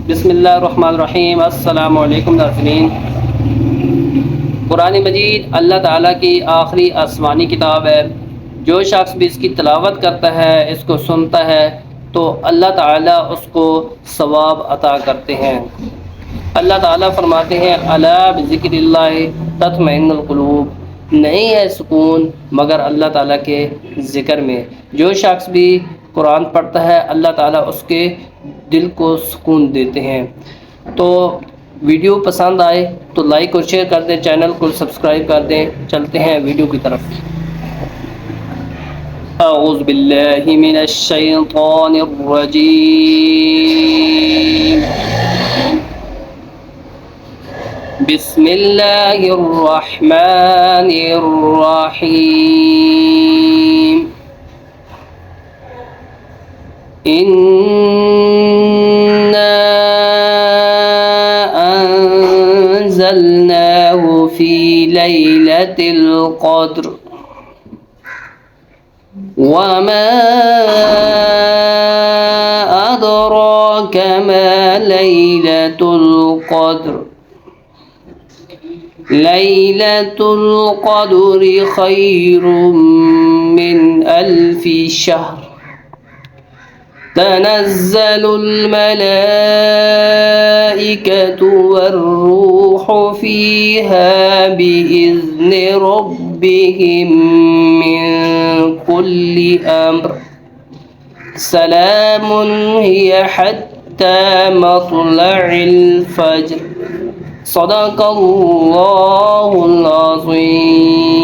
بسم اللہ الرحمن الرحیم۔ السلام علیکم ناظرین۔ قرآن مجید اللہ تعالیٰ کی آخری آسمانی کتاب ہے۔ جو شخص بھی اس کی تلاوت کرتا ہے، اس کو سنتا ہے، تو اللہ تعالیٰ اس کو ثواب عطا کرتے ہیں۔ اللہ تعالیٰ فرماتے ہیں الا بذکر اللہ تطمئن القلوب، نہیں ہے سکون مگر اللہ تعالیٰ کے ذکر میں۔ جو شخص بھی قرآن پڑھتا ہے اللہ تعالیٰ اس کے دل کو سکون دیتے ہیں۔ تو ویڈیو پسند آئے تو لائک اور شیئر کر دیں، چینل کو سبسکرائب کر دیں۔ چلتے ہیں ویڈیو کی طرف۔ اعوذ باللہ من الشیطان الرجیم، بسم اللہ الرحمن الرحیم۔ أنزلناه في ليلة القدر وما أدراك ما ليلة القدر ليلة القدر خير من 1000 شهر تنزل الملائكة والروح فيها بإذن ربهم من كل أمر سلام هي حتى مطلع الفجر۔ صدق اللہ العظیم۔